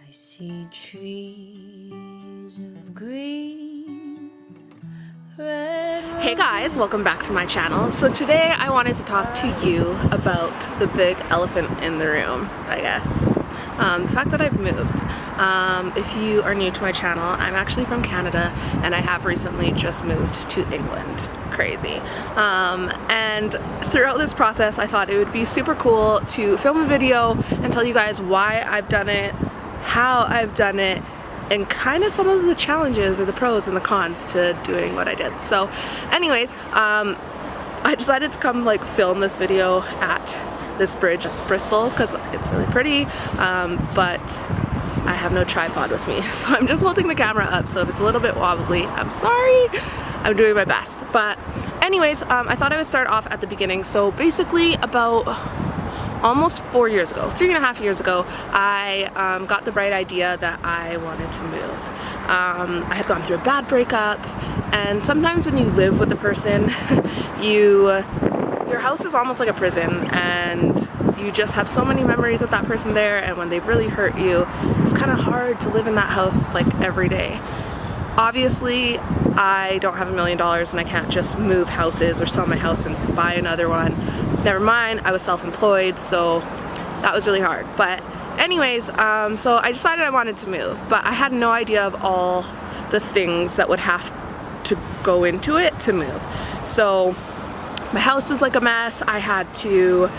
I see trees of green, red. Hey guys, welcome back to my channel. So today I wanted to talk to you about the big elephant in the room, I guess. The fact that I've moved. If you are new to my channel, I'm actually from Canada and I have recently just moved to England. Crazy. And throughout this process I thought it would be super cool to film a video and tell you guys why I've done it, how I've done it, and kind of some of the challenges or the pros and the cons to doing what I did. So anyways, I decided to come like film this video at this bridge at Bristol because it's really pretty, but I have no tripod with me, so I'm just holding the camera up, so if it's a little bit wobbly, I'm sorry. I'm doing my best. But anyways, I thought I would start off at the beginning. So basically about almost 4 years ago, 3.5 years ago, I got the bright idea that I wanted to move. I had gone through a bad breakup, and sometimes when you live with a person, your house is almost like a prison, and you just have so many memories with that person there, and when they've really hurt you, it's kind of hard to live in that house like every day. Obviously, I don't have $1 million and I can't just move houses or sell my house and buy another one. Never mind, I was self-employed, so that was really hard. But anyways, so I decided I wanted to move, but I had no idea of all the things that would have to go into it to move. So my house was like a mess. I had to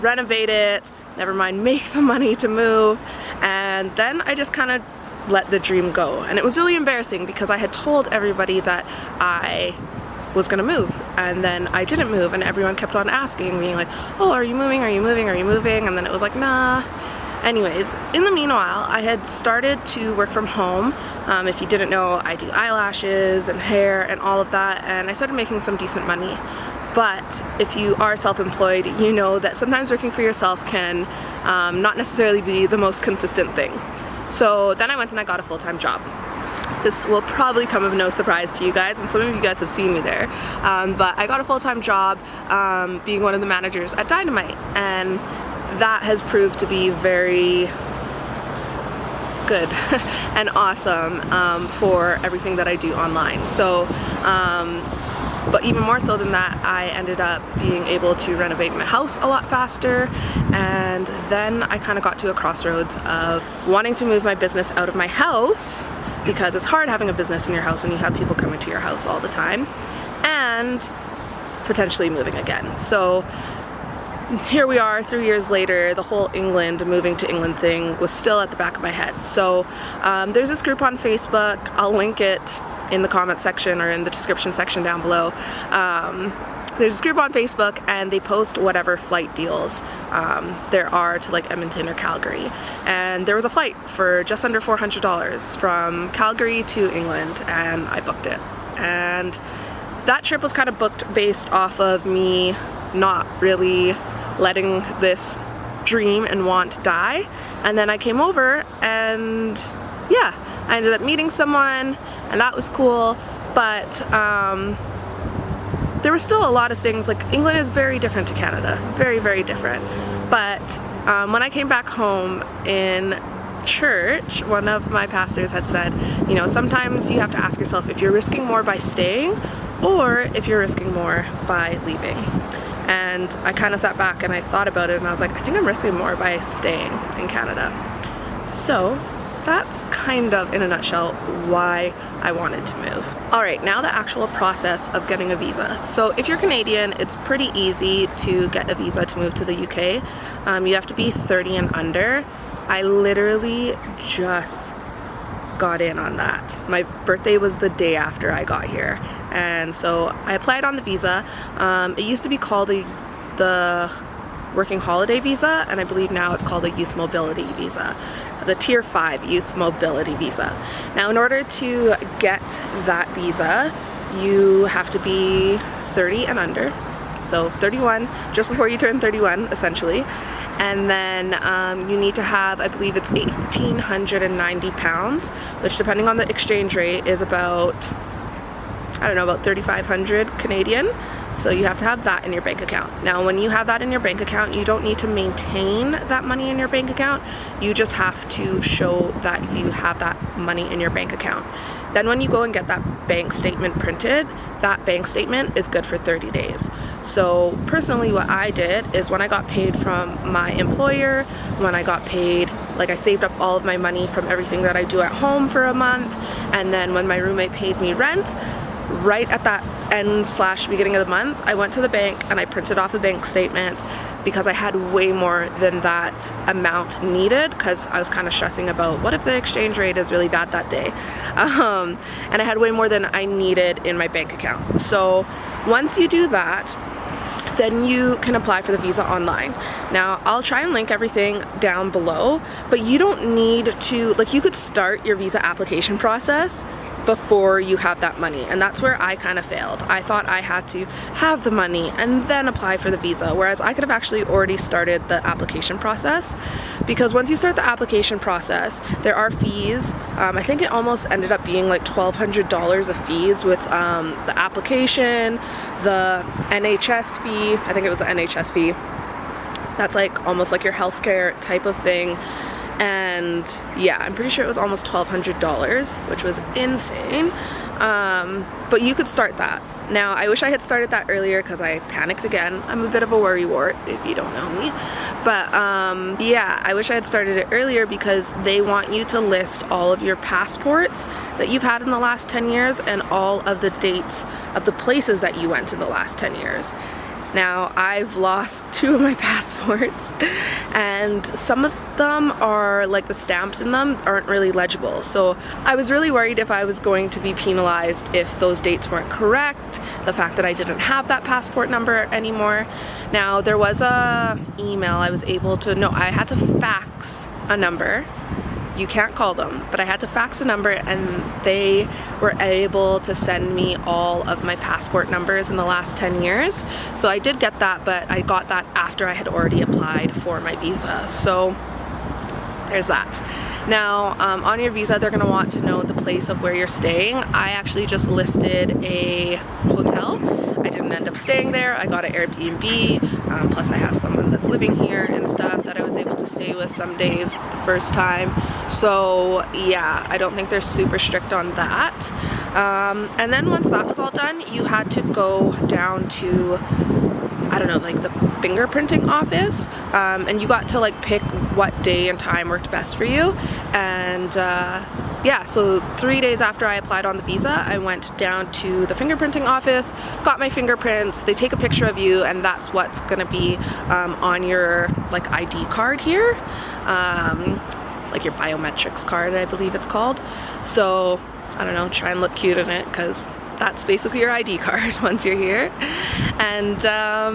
renovate it, never mind make the money to move, and then I just kind of let the dream go. And it was really embarrassing because I had told everybody that I was gonna move, and then I didn't move, and everyone kept on asking me like, oh, are you moving, are you moving, are you moving? And then it was like, nah. Anyways, in the meanwhile, I had started to work from home. If you didn't know, I do eyelashes and hair and all of that, and I started making some decent money. But if you are self-employed, you know that sometimes working for yourself can not necessarily be the most consistent thing. So then I went and I got a full-time job. This will probably come of no surprise to you guys, and some of you guys have seen me there, but I got a full-time job being one of the managers at Dynamite, and that has proved to be very good and awesome for everything that I do online. So but even more so than that, I ended up being able to renovate my house a lot faster, and then I kind of got to a crossroads of wanting to move my business out of my house, because it's hard having a business in your house when you have people coming to your house all the time, and potentially moving again. So here we are 3 years later, the whole moving to England thing was still at the back of my head. So there's this group on Facebook, I'll link it in the comment section or in the description section down below. There's this group on Facebook, and they post whatever flight deals there are to like Edmonton or Calgary. And there was a flight for just under $400 from Calgary to England, and I booked it. And that trip was kind of booked based off of me not really letting this dream and want die. And then I came over, and yeah, I ended up meeting someone, and that was cool, but there were still a lot of things, like England is very different to Canada, very, very different. But when I came back home in church, one of my pastors had said, you know, sometimes you have to ask yourself if you're risking more by staying or if you're risking more by leaving. And I kind of sat back and I thought about it, and I was like, I think I'm risking more by staying in Canada. So that's kind of, in a nutshell, why I wanted to move. Alright, now the actual process of getting a visa. So if you're Canadian, it's pretty easy to get a visa to move to the UK. You have to be 30 and under. I literally just got in on that. My birthday was the day after I got here, and so I applied on the visa. It used to be called the working holiday visa, and I believe now it's called a youth mobility visa, the tier 5 youth mobility visa. Now in order to get that visa, you have to be 30 and under, so 31, just before you turn 31 essentially. And then you need to have, I believe it's 1,890 pounds, which depending on the exchange rate is about, I don't know, about 3,500 Canadian. So you have to have that in your bank account. Now, when you have that in your bank account, you don't need to maintain that money in your bank account. You just have to show that you have that money in your bank account. Then when you go and get that bank statement printed, that bank statement is good for 30 days. So personally, what I did is when I got paid from my employer, when I got paid, like I saved up all of my money from everything that I do at home for a month, and then when my roommate paid me rent, right at that end/beginning of the month, I went to the bank and I printed off a bank statement because I had way more than that amount needed, because I was kind of stressing about what if the exchange rate is really bad that day. And I had way more than I needed in my bank account. So once you do that, then you can apply for the visa online. Now, I'll try and link everything down below, but you don't need to, like, you could start your visa application process before you have that money, and that's where I kind of failed. I thought I had to have the money and then apply for the visa, whereas I could have actually already started the application process, because once you start the application process, there are fees. I think it almost ended up being like $1,200 of fees with the application, the NHS fee. I think it was the NHS fee. That's like almost like your healthcare type of thing. And yeah, I'm pretty sure it was almost $1,200, which was insane. But you could start that. Now, I wish I had started that earlier because I panicked again. I'm a bit of a worrywart, if you don't know me. But yeah, I wish I had started it earlier because they want you to list all of your passports that you've had in the last 10 years and all of the dates of the places that you went in the last 10 years. Now, I've lost 2 of my passports, and some of them are, like, the stamps in them aren't really legible. So I was really worried if I was going to be penalized if those dates weren't correct, the fact that I didn't have that passport number anymore. Now, there was a email I was able to, no, I had to fax a number. You can't call them, but I had to fax a number, and they were able to send me all of my passport numbers in the last 10 years. So I did get that, but I got that after I had already applied for my visa. So there's that. Now, on your visa, they're going to want to know the place of where you're staying. I actually just listed a hotel. I didn't end up staying there. I got an Airbnb. Plus, I have someone that's living here and stuff that I was able to stay with some days the first time. So yeah, I don't think they're super strict on that. And then once that was all done, you had to go down to, I don't know, like the fingerprinting office, and you got to like pick what day and time worked best for you. And yeah, so 3 days after I applied on the visa, I went down to the fingerprinting office, got my fingerprints. They take a picture of you, and that's what's gonna be on your like ID card here, like your biometrics card, I believe it's called. So I don't know, try and look cute in it, because that's basically your ID card once you're here. And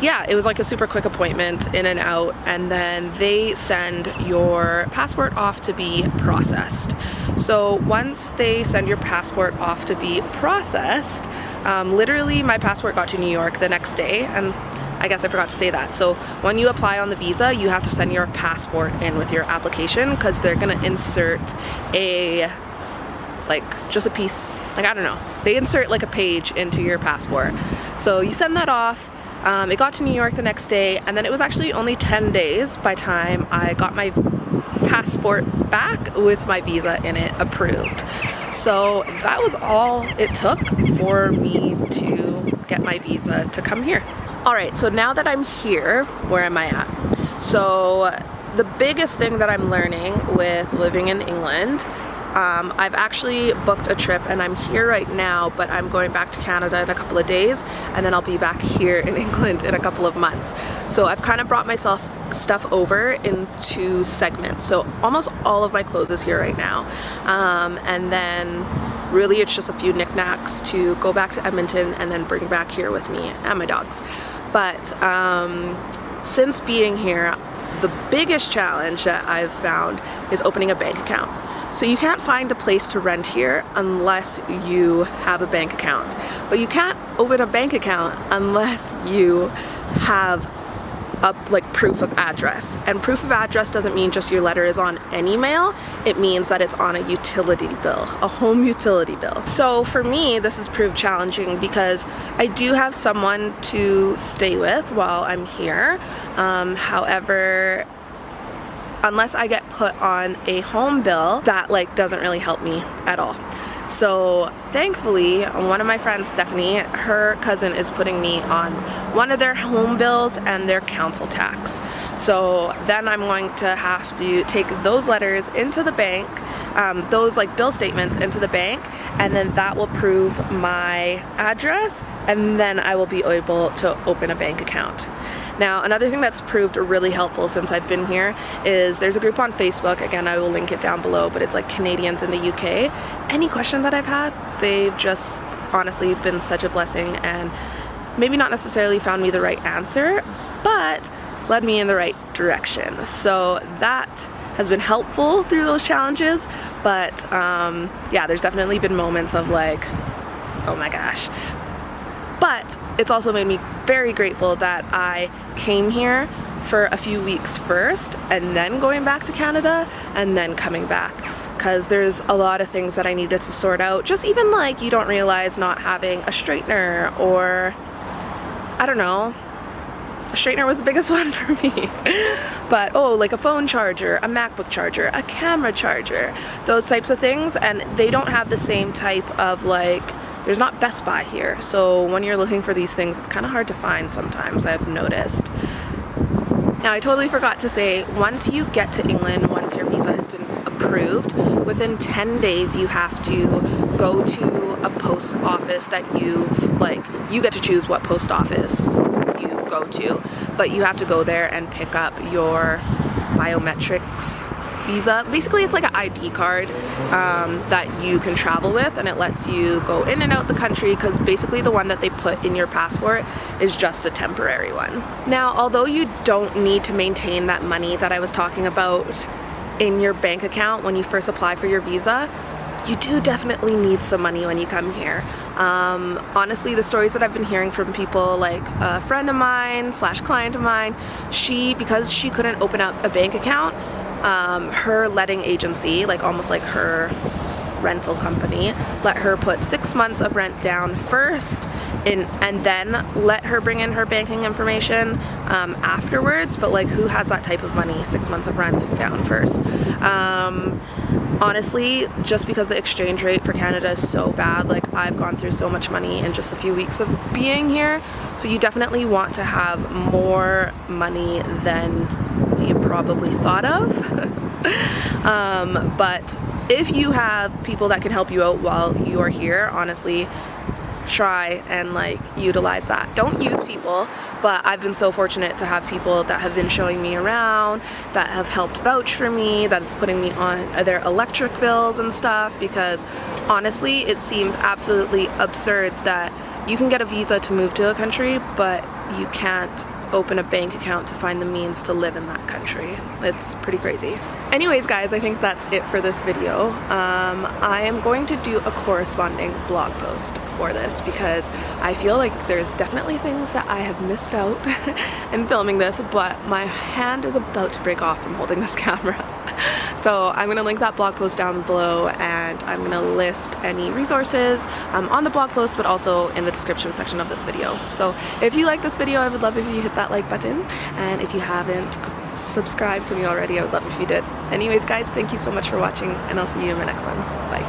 yeah, it was like a super quick appointment, in and out, and then they send your passport off to be processed. So once they send your passport off to be processed, literally my passport got to New York the next day, and I guess I forgot to say that. So when you apply on the visa, you have to send your passport in with your application, because they're gonna insert a, like, just a piece, like, I don't know, they insert like a page into your passport. So you send that off. It got to New York the next day, and then it was actually only 10 days by time I got my passport back with my visa in it approved. So that was all it took for me to get my visa to come here. All right, so now that I'm here, where am I at? So the biggest thing that I'm learning with living in England, I've actually booked a trip, and I'm here right now, but I'm going back to Canada in a couple of days, and then I'll be back here in England in a couple of months. So I've kind of brought myself stuff over into segments. So almost all of my clothes is here right now. And then really it's just a few knickknacks to go back to Edmonton and then bring back here with me and my dogs. But since being here, the biggest challenge that I've found is opening a bank account. So you can't find a place to rent here unless you have a bank account. But you can't open a bank account unless you have like proof of address. And proof of address doesn't mean just your letter is on any mail. It means that it's on a utility bill, a home utility bill. So for me, this has proved challenging because I do have someone to stay with while I'm here. However, unless I get put on a home bill, that like doesn't really help me at all. So thankfully, one of my friends, Stephanie, her cousin is putting me on one of their home bills and their council tax. So then I'm going to have to take those letters into the bank, those like bill statements into the bank, and then that will prove my address, and then I will be able to open a bank account. Now, another thing that's proved really helpful since I've been here is there's a group on Facebook, again, I will link it down below, but it's like Canadians in the UK. Any question that I've had, they've just honestly been such a blessing and maybe not necessarily found me the right answer, but led me in the right direction. So that has been helpful through those challenges, but yeah, there's definitely been moments of like, oh my gosh. But it's also made me very grateful that I came here for a few weeks first and then going back to Canada and then coming back, because there's a lot of things that I needed to sort out. Just even like you don't realize not having a straightener, or I don't know, a straightener was the biggest one for me. But oh, like a phone charger, a MacBook charger, a camera charger, those types of things, and they don't have the same type of like, there's not Best Buy here, so when you're looking for these things, it's kind of hard to find sometimes, I've noticed. Now, I totally forgot to say, once you get to England, once your visa has been approved, within 10 days you have to go to a post office that you get to choose what post office you go to, but you have to go there and pick up your biometrics visa. Basically, it's like an ID card that you can travel with, and it lets you go in and out the country, because basically the one that they put in your passport is just a temporary one. Now, although you don't need to maintain that money that I was talking about in your bank account when you first apply for your visa, you do definitely need some money when you come here. Honestly, the stories that I've been hearing from people, like a friend of mine / client of mine, because she couldn't open up a bank account, her letting agency, like almost like her rental company, let her put 6 months of rent down first and then let her bring in her banking information afterwards. But like, who has that type of money, 6 months of rent down first? Honestly, just because the exchange rate for Canada is so bad, like I've gone through so much money in just a few weeks of being here, so you definitely want to have more money than you probably thought of. But if you have people that can help you out while you are here, honestly, try and like utilize that. Don't use people, but I've been so fortunate to have people that have been showing me around, that have helped vouch for me, that is putting me on their electric bills and stuff, because honestly, it seems absolutely absurd that you can get a visa to move to a country, but you can't open a bank account to find the means to live in that country. It's pretty crazy. Anyways, guys, I think that's it for this video. I am going to do a corresponding blog post for this, because I feel like there's definitely things that I have missed out in filming this, but my hand is about to break off from holding this camera. So I'm going to link that blog post down below, and I'm going to list any resources on the blog post, but also in the description section of this video. So if you like this video, I would love if you hit that like button, and if you haven't subscribed to me already, I would love if you did. Anyways, guys, thank you so much for watching, and I'll see you in the next one. Bye.